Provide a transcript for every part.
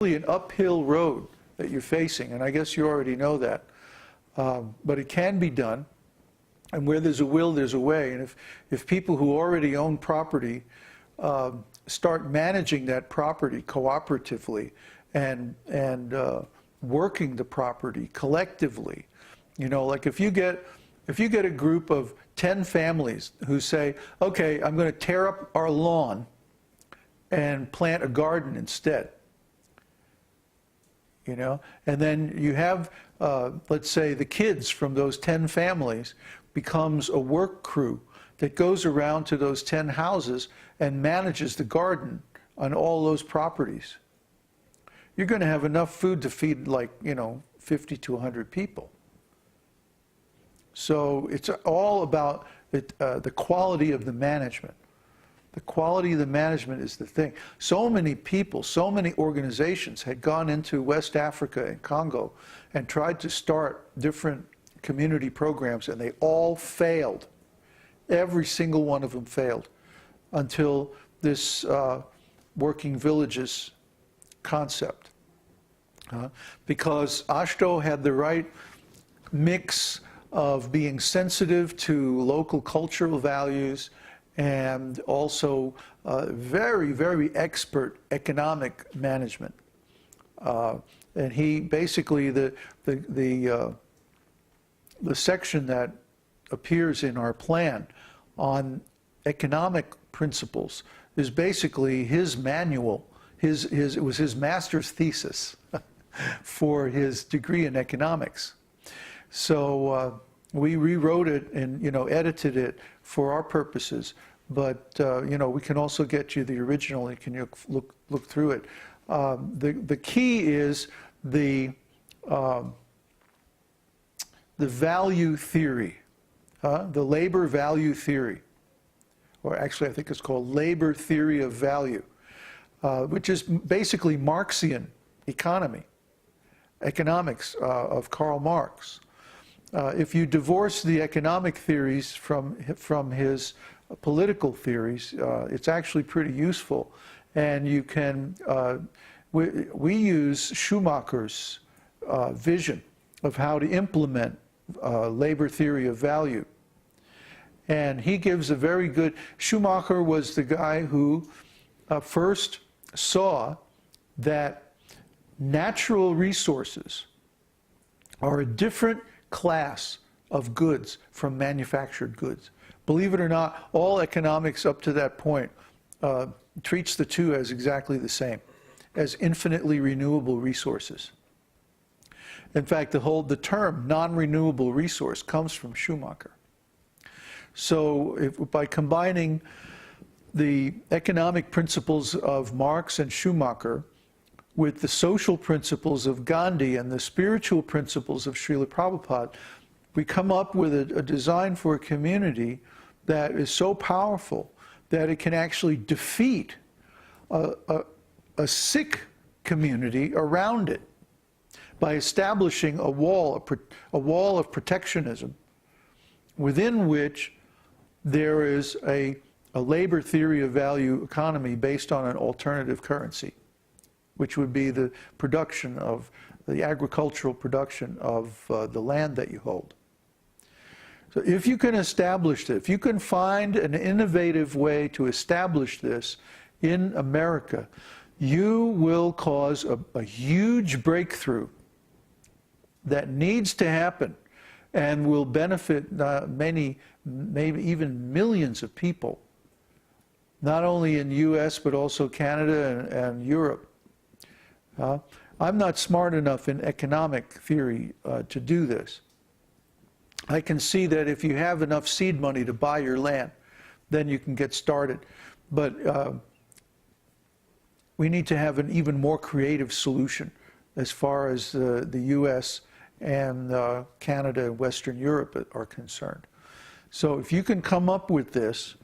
An uphill road that you're facing, and I guess you already know that. But it can be done, and where there's a will, there's a way. And if people who already own property start managing that property cooperatively and working the property collectively, you know, like if you get a group of 10 families who say, okay, I'm going to tear up our lawn and plant a garden instead. You know, and then you have, let's say, the kids from those 10 families becomes a work crew that goes around to those 10 houses and manages the garden on all those properties. You're going to have enough food to feed, like, you know, 50 to 100 people. So it's all about the quality of the management. The quality of the management is the thing. So many people, so many organizations had gone into West Africa and Congo and tried to start different community programs, and they all failed. Every single one of them failed until this working villages concept. Because Ashto had the right mix of being sensitive to local cultural values and also very, very expert economic management. And he basically, the section that appears in our plan on economic principles is basically his manual. It was his master's thesis for his degree in economics. So we rewrote it and, you know, edited it for our purposes. But, you know, we can also get you the original. You can look through it. The key is the value theory, the labor value theory. Or actually, I think it's called labor theory of value, which is basically Marxian economics of Karl Marx. If you divorce the economic theories from his political theories, it's actually pretty useful. And you can, we use Schumacher's vision of how to implement labor theory of value. And he gives a very good, Schumacher was the guy who first saw that natural resources are a different class of goods from manufactured goods. Believe it or not, all economics up to that point treats the two as exactly the same, as infinitely renewable resources. In fact, the term non-renewable resource comes from Schumacher. So by combining the economic principles of Marx and Schumacher with the social principles of Gandhi and the spiritual principles of Srila Prabhupada, we come up with a design for a community that is so powerful that it can actually defeat a sick community around it by establishing a wall of protectionism within which there is a labor theory of value economy based on an alternative currency, which would be the production of the agricultural production of the land that you hold. So if you can establish this, if you can find an innovative way to establish this in America, you will cause a huge breakthrough that needs to happen and will benefit many, maybe even millions of people, not only in the US, but also Canada and Europe. I'm not smart enough in economic theory to do this. I can see that if you have enough seed money to buy your land, then you can get started. But we need to have an even more creative solution as far as the US and Canada and Western Europe are concerned. So if you can come up with this,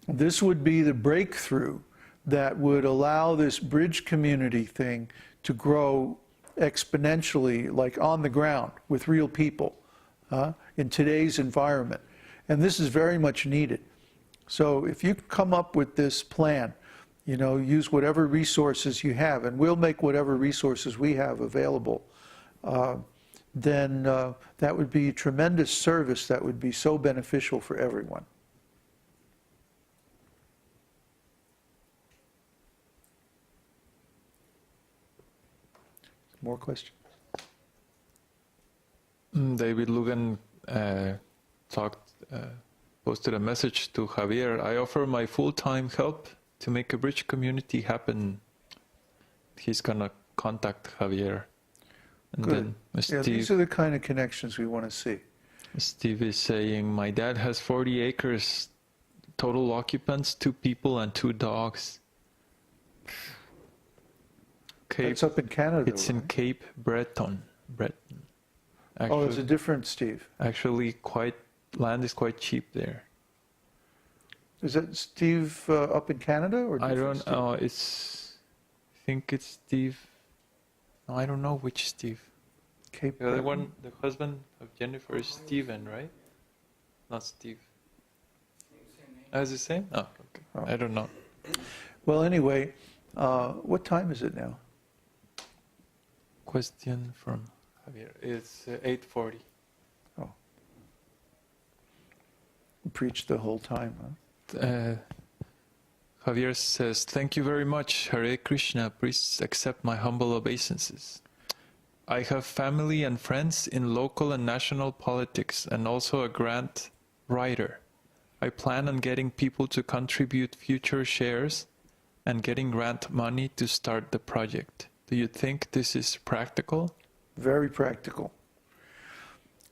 this would be the breakthrough that would allow this bridge community thing to grow exponentially, like on the ground with real people in today's environment. And this is very much needed. So if you come up with this plan, You know, use whatever resources you have, and we'll make whatever resources we have available. Then that would be tremendous service that would be so beneficial for everyone. More questions? David Lugan posted a message to Javier. I offer my full-time help to make a bridge community happen. He's gonna contact Javier. And Good. then Yeah, these are the kind of connections we want to see. Steve is saying, my dad has 40 acres, total occupants, 2 people and 2 dogs. It's up in Canada. It's in Cape Breton. Actually, oh, it's a different Steve. Actually, land is quite cheap there. Is that Steve up in Canada or? I don't know. I think it's Steve. No, I don't know which Steve. Cape. The other one, the husband of Jennifer, is Steven, right? Not Steve. Is the same? Oh, okay. Oh. I don't know. Well, anyway, what time is it now? Question from Javier. It's 8:40. Oh. Preached the whole time, huh? Javier says, thank you very much, Hare Krishna. Please accept my humble obeisances. I have family and friends in local and national politics and also a grant writer. I plan on getting people to contribute future shares and getting grant money to start the project. Do you think this is practical? Very practical.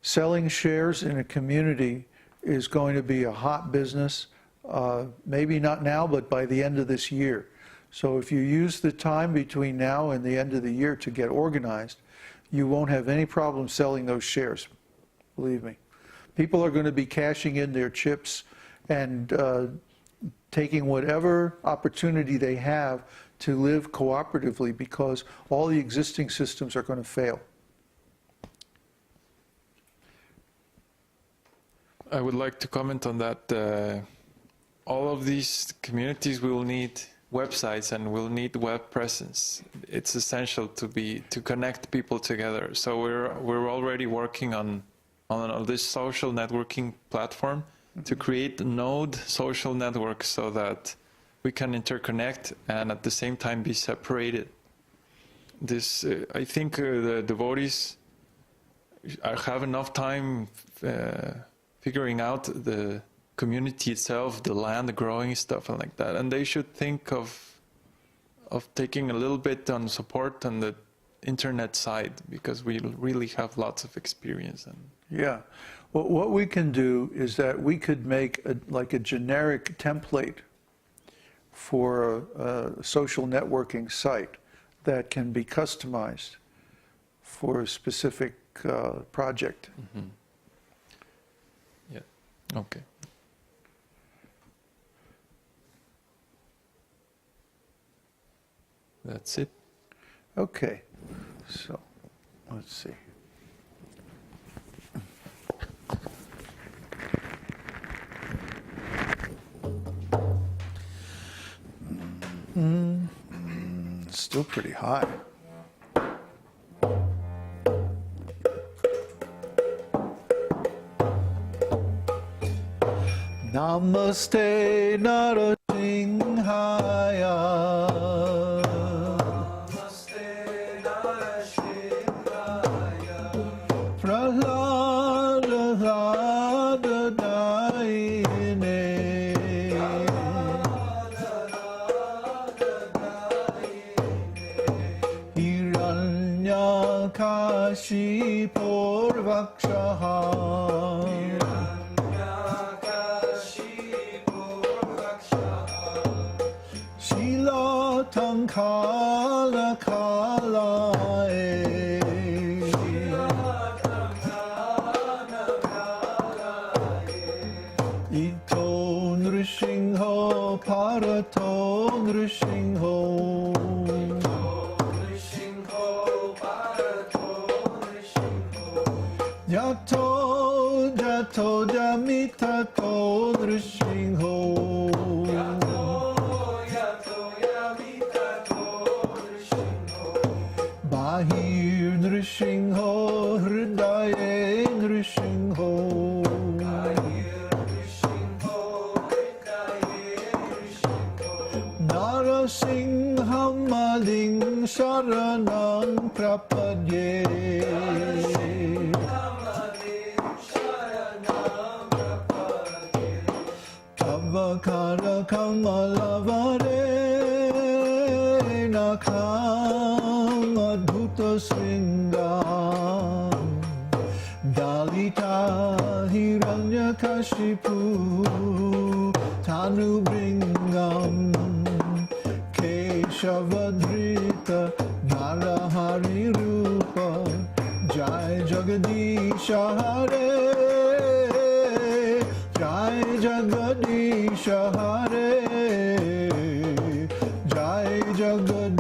Selling shares in a community is going to be a hot business, maybe not now, but by the end of this year. So if you use the time between now and the end of the year to get organized, you won't have any problem selling those shares, believe me. People are going to be cashing in their chips and taking whatever opportunity they have to live cooperatively, because all the existing systems are going to fail. I would like to comment on that. All of these communities will need websites and will need web presence. It's essential to connect people together. So we're already working on this social networking platform to create node social networks so that we can interconnect and at the same time be separated. This, I think the devotees have enough time figuring out the community itself, the land, the growing stuff and like that. And they should think of taking a little bit on support on the internet side, because we really have lots of experience. Yeah. Well, what we can do is that we could make like a generic template for a social networking site that can be customized for a specific project. Mm-hmm. Yeah. Okay. That's it. Okay. So, let's see. Still pretty high. Namaste Narasimhaya. Namaste Narasimhaya. Prahlada Daine. Hiranyakashi Purvakshaha. Kala kala Ito nrishingho parato nrishingho Yato jato jamitato nrishingho Yato Bahir Nrsimho Hridaye Nrsimho Narasimham Aling Saranam Prapadye Tavakara Kamalavare Nakham Adbhuta Sringam Dalita Hiranyakashipu Tanubringam Keshavadrita Narahari Rupa Jai Jagadisha Hare Jai Jagadisha Hare